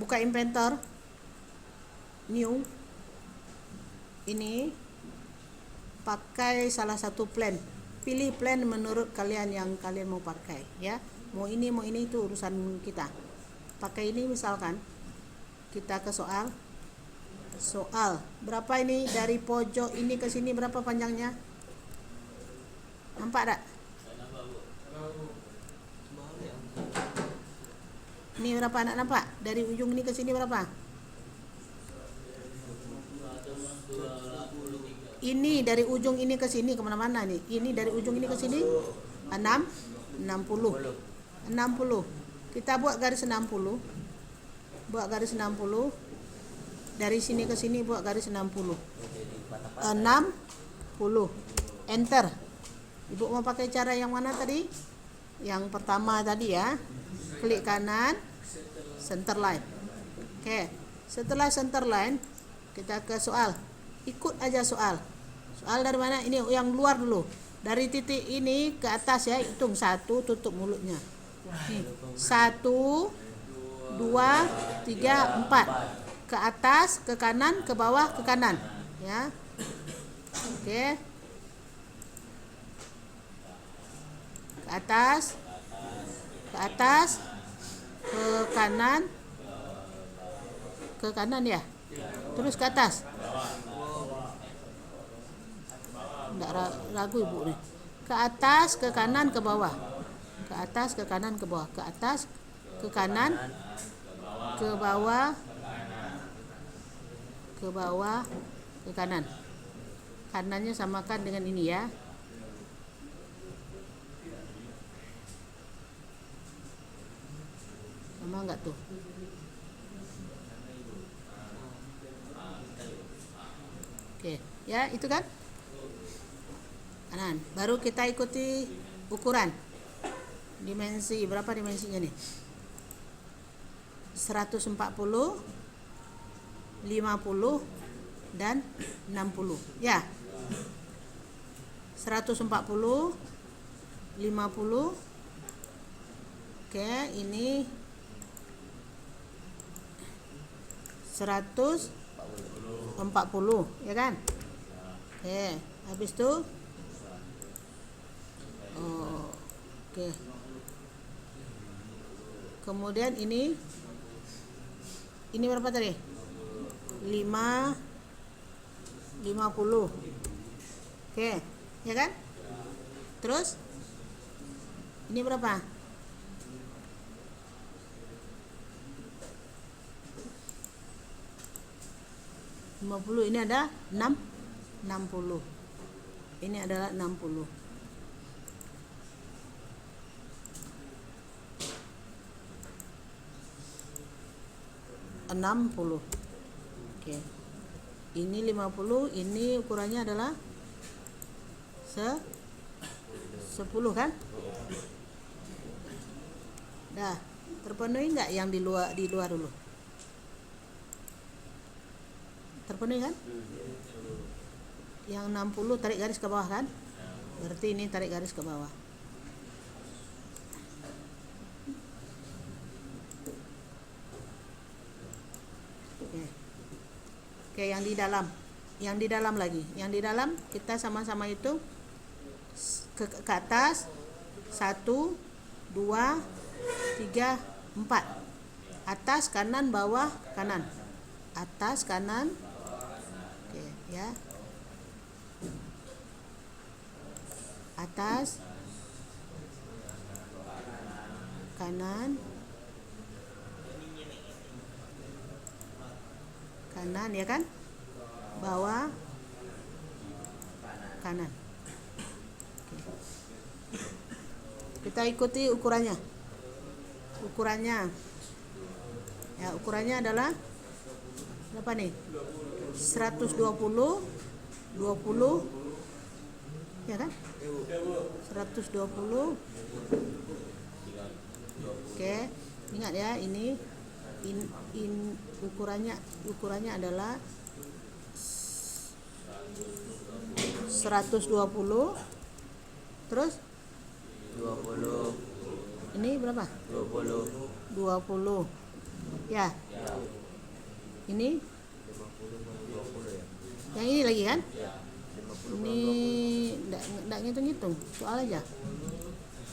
buka Inventor, new, ini pakai salah satu plan. Pilih plan menurut kalian yang kalian mau pakai ya. Mau ini itu urusan kita. Pakai ini misalkan. Kita ke soal. Soal, berapa ini dari pojok ini ke sini berapa panjangnya? Nampak tak? Ini berapa, anak nampak? Dari ujung ini ke sini berapa? Ini dari ujung ini ke sini kemana-mana nih? Ini dari ujung ini ke sini 60. Kita buat garis 60. Buat garis 60. Dari sini ke sini buat garis 60. 60. Enter. Ibu mau pakai cara yang mana tadi? Yang pertama tadi ya. Klik kanan, center line. Oke. Setelah center line, kita ke soal. Ikut aja soal. Soal dari mana? Ini yang luar dulu. Dari titik ini ke atas ya, hitung 1, tutup mulutnya. Nih, 1, 2, 3, 4. Ke atas, ke kanan, ke bawah, ke kanan. Ya. Oke. Ke atas, ke kanan ya. Terus ke atas. Enggak ragu ibu nih. Ke atas, ke kanan, ke bawah. Ke atas, ke kanan, ke bawah. Ke atas, ke kanan, ke bawah, ke kanan. Kanannya samakan dengan ini ya. Sama enggak tuh? Oke, ya itu kan? Kanan. Baru kita ikuti ukuran. Dimensi, berapa dimensinya nih? 140, 50 dan 60. Ya. 140, 50. Oke, ini 140, ya kan? Oke, habis itu oke. Kemudian ini berapa tadi? 50. Oke, ya kan? Terus ini berapa? 50. Ini ada 60. Ini adalah 60. Oke. Ini 50, ini ukurannya adalah 10 kan? Dah, terpenuhi enggak yang di luar dulu? Terpenuhi kan? Yang 60 tarik garis ke bawah kan? Berarti ini tarik garis ke bawah. Oke, yang di dalam lagi. Yang di dalam kita sama-sama itu ke atas 1, 2, 3, 4. Atas, kanan, bawah, kanan. Atas, kanan. Oke, ya. Atas, kanan, ya kan? Bawah, kanan. Oke. Kita ikuti ukurannya. Ya, ukurannya adalah berapa nih? 120, 20, ya kan? 120. Oke, ingat ya, ini ukurannya adalah 120. Terus 20. Ini berapa? 20. 20. Ya. Ini 50/20 ya. yang ini lagi kan? Ya. Ini 50/20. enggak ngitung-ngitung, soal aja.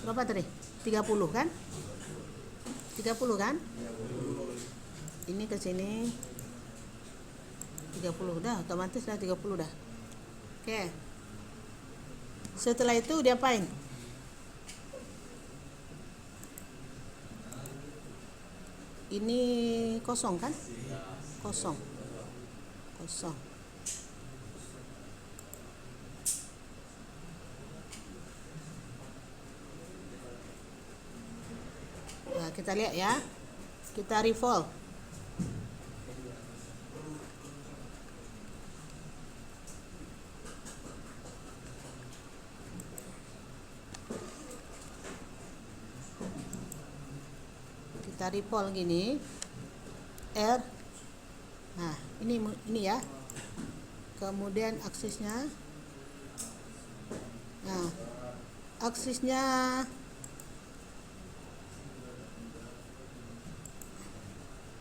Berapa tadi? 30 kan? 30 kan? Ini ke sini 30 dah, otomatis dah 30 dah. Oke. Setelah itu diapain? Ini kosong kan? Kosong. Kosong. Nah, kita lihat ya. Kita revolve. Kita revolve gini. R. Nah, ini ya. Kemudian aksisnya. Nah, aksisnya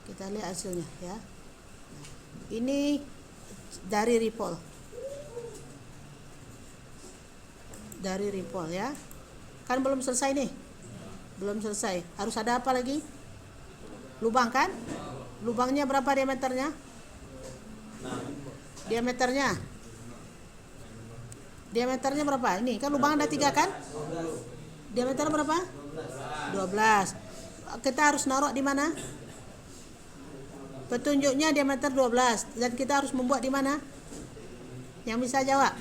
kita lihat hasilnya ya. Ini dari revolve. Dari revolve ya. Kan belum selesai nih. Belum selesai. Harus ada apa lagi? Lubang kan? Lubangnya berapa diameternya? Diameternya. Diameternya berapa? Ini kan lubang ada 3 kan? Diameter berapa? 12. Kita harus naruh di mana? Petunjuknya diameter 12 dan kita harus membuat di mana? Yang bisa jawab.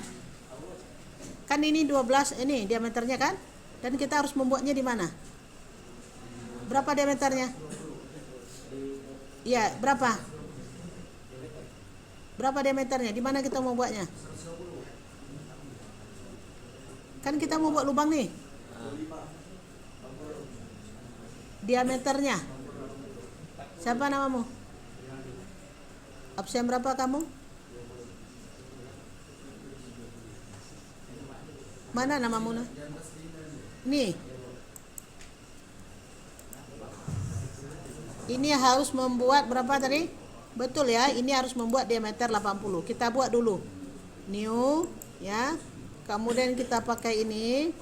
Kan ini 12 ini diameternya kan? Dan kita harus membuatnya di mana? Berapa diameternya? Iya, berapa? Berapa diameternya? Di mana kita mau buatnya? Kan kita mau buat lubang nih. Diameternya. Siapa namamu? Absen berapa kamu? Mana namamu? Nih. Ini harus membuat berapa tadi? Betul ya, ini harus membuat diameter 80. Kita buat dulu. New ya. Kemudian kita pakai ini.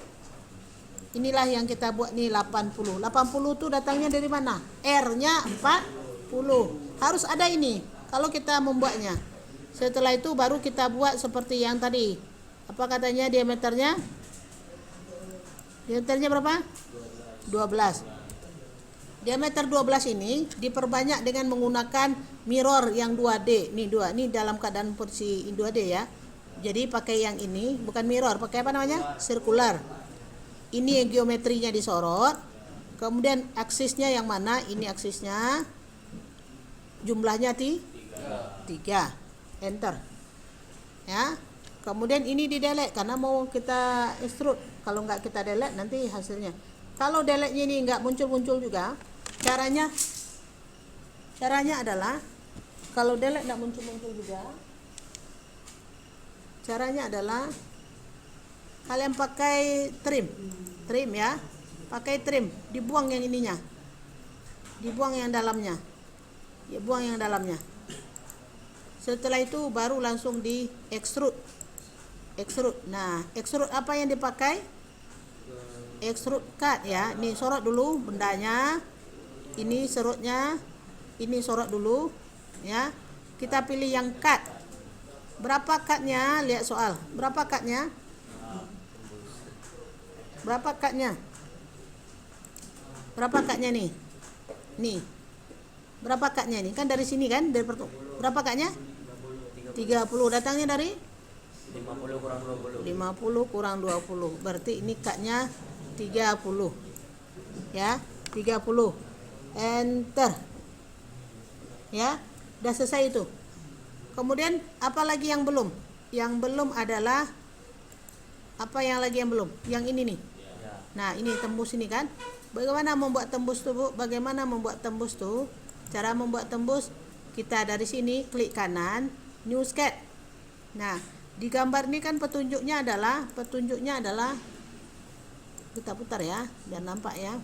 Inilah yang kita buat nih 80. 80 itu datangnya dari mana? R-nya 40. Harus ada ini kalau kita membuatnya. Setelah itu baru kita buat seperti yang tadi. Apa katanya diameternya? Diameternya berapa? 12. Diameter 12 ini diperbanyak dengan menggunakan mirror yang 2D. Ini dalam keadaan posisi 2D ya. Jadi pakai yang ini, bukan mirror, pakai apa namanya? Sirkular. Ini yang geometrinya disorot. Kemudian aksisnya yang mana? Ini aksisnya. Jumlahnya 3. Enter. Ya. Kemudian ini di delete karena mau kita extrude. Kalau nggak kita delete nanti hasilnya. Kalau delete-nya ini nggak muncul-muncul juga, caranya adalah kalau delete nggak muncul-muncul juga, caranya adalah kalian pakai trim ya, pakai trim, dibuang yang ininya, dibuang yang dalamnya, ya buang yang dalamnya. Setelah itu baru langsung di extrude. Nah, extrude apa yang dipakai? Extrude cut ya. Ini sorot dulu bendanya. Ini serutnya. Ini sorot dulu ya. Kita pilih yang cut. Berapa cutnya? Lihat soal. Berapa cutnya? Berapa cutnya? Berapa cutnya nih? Nih. Berapa cutnya nih? Kan dari sini kan? Berapa cutnya? 30. Datangnya dari 50 kurang 20. 50 kurang 20. Berarti ini cutnya 30 ya, 30. Enter ya, udah selesai itu. Kemudian apa lagi yang belum? Yang belum adalah apa yang lagi yang belum? Yang ini nih. Nah, ini tembus ini kan. Bagaimana membuat tembus tuh, Bu? Bagaimana membuat tembus tuh? Cara membuat tembus, kita dari sini klik kanan, new sketch. Nah, di gambar ini kan petunjuknya adalah kita putar ya biar nampak ya.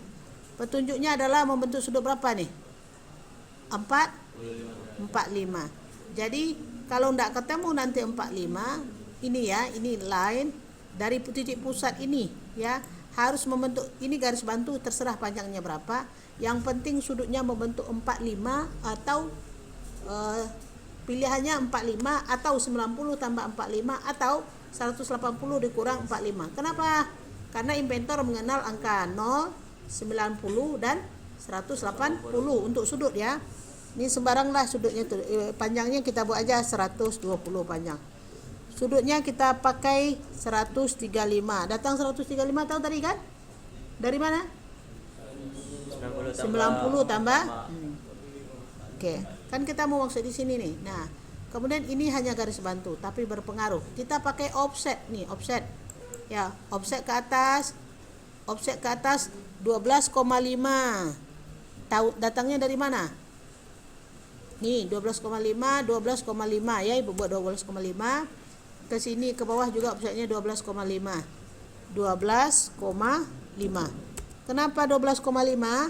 Petunjuknya adalah membentuk sudut berapa nih? 45. Jadi kalau tidak ketemu nanti 45, ini ya, ini line dari titik pusat ini ya, harus membentuk ini garis bantu, terserah panjangnya berapa. Yang penting sudutnya membentuk 45 atau pilihannya 45 atau 90 tambah 45 atau 180 dikurang 45. Kenapa? Karena inventor mengenal angka 0, 90 dan 180 untuk sudut ya. Ini sembarang lah sudutnya tuh. Panjangnya kita buat aja 120 panjang. Sudutnya kita pakai 135. Datang 135 tahu tadi kan? Dari mana? 90 tambah. Oke, kan kita mau maksud di sini nih. Nah, kemudian ini hanya garis bantu tapi berpengaruh. Kita pakai offset nih, offset. Ya, offset ke atas. Offset ke atas 12,5. Tahu datangnya dari mana? Nih 12,5 ya, Ibu buat 12,5. Ke sini ke bawah juga offsetnya 12,5. 12,5. Kenapa 12,5?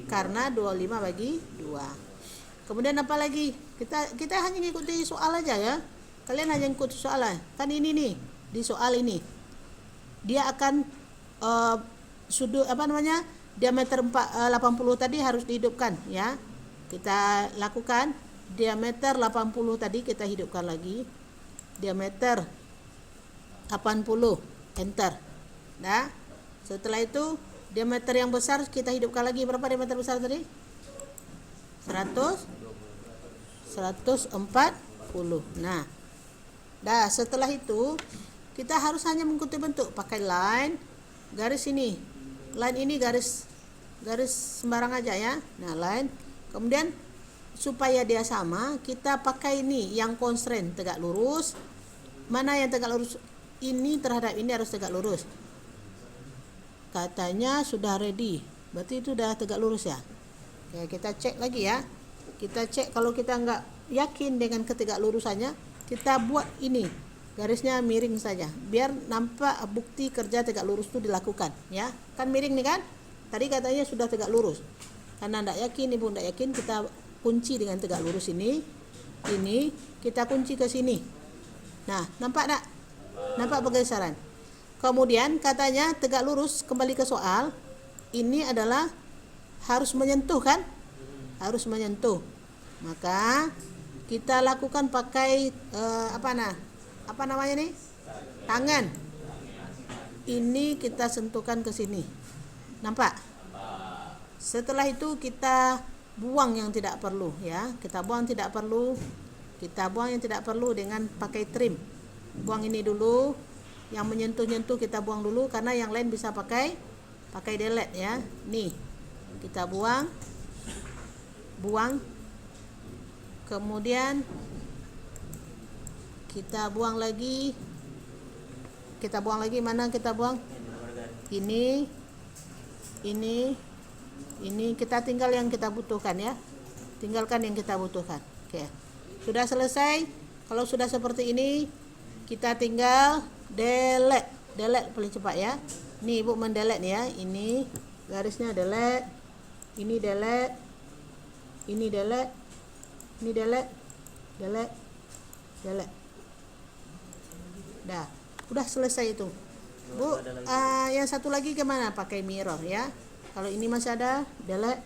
Karena 25 bagi 2. Kemudian apa lagi? Kita hanya ngikuti soal aja ya. Kalian hanya ngikuti soal aja. Kan ini nih, di soal ini. Dia akan sudut diameter 80 tadi harus dihidupkan ya. Kita lakukan diameter 80 tadi kita hidupkan lagi. Diameter 80, enter. Nah, setelah itu diameter yang besar kita hidupkan lagi. Berapa diameter besar tadi? 140. Nah, setelah itu kita harus hanya mengikuti bentuk, pakai line, garis ini. Line ini garis sembarang aja ya. Nah, line. Kemudian supaya dia sama, kita pakai ini yang constraint tegak lurus. Mana yang tegak lurus? Ini terhadap ini harus tegak lurus. Katanya sudah ready. Berarti itu sudah tegak lurus ya. Oke, kita cek lagi ya. Kita cek kalau kita nggak yakin dengan ketegak lurusannya, kita buat ini garisnya miring saja, biar nampak bukti kerja tegak lurus itu dilakukan ya. Kan miring nih kan? Tadi katanya sudah tegak lurus. Karena nggak yakin, Ibu nggak yakin, kita kunci dengan tegak lurus ini. Ini kita kunci ke sini. Nah, nampak tak? Nampak pergeseran. Kemudian katanya tegak lurus, kembali ke soal. Ini adalah harus menyentuh kan? Harus menyentuh. Maka kita lakukan pakai apa namanya nih? Tangan. Ini kita sentuhkan ke sini. Nampak? Setelah itu kita buang yang tidak perlu ya. Kita buang tidak perlu. Kita buang yang tidak perlu dengan pakai trim. Buang ini dulu. Yang menyentuh-nyentuh kita buang dulu, karena yang lain bisa pakai delete ya. Nih. Kita buang. Kemudian kita buang lagi. Mana kita buang? Ini kita tinggal yang kita butuhkan ya. Tinggalkan yang kita butuhkan. Oke. Sudah selesai. Kalau sudah seperti ini, kita tinggal delete paling cepat ya. Nih Ibu mendelete ya. Ini garisnya delete. Ini delete. Ini delete. Ini delete. Dah, udah selesai itu. Bu, yang satu lagi kemana? Pakai mirror ya. Kalau ini masih ada, delete.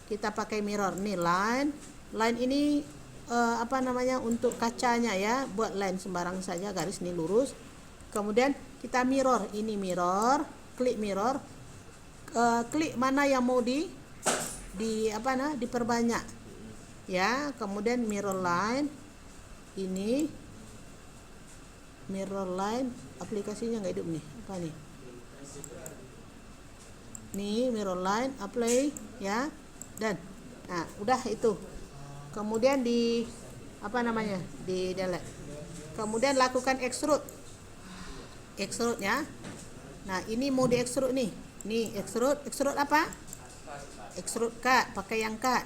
Kita pakai mirror. Nih line ini untuk kacanya ya. Buat line sembarang saja, garis ini lurus. Kemudian kita mirror. Ini mirror, klik mirror. Klik mana yang mau diperbanyak. Ya, kemudian mirror line. Ini mirror line, aplikasinya nggak hidup nih. Apa nih? Nih mirror line, apply ya. Dan udah itu. Kemudian di delete. Kemudian lakukan extrude ya. Nah, ini mau di extrude nih. Nih extrude apa? Extrude cut, pakai yang cut.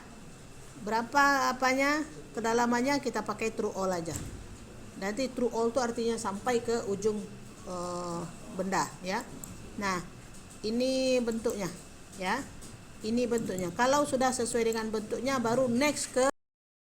Berapa kedalamannya kita pakai true all aja. Nanti true all itu artinya sampai ke ujung benda ya. Nah, ini bentuknya ya. Ini bentuknya. Kalau sudah sesuai dengan bentuknya, baru next ke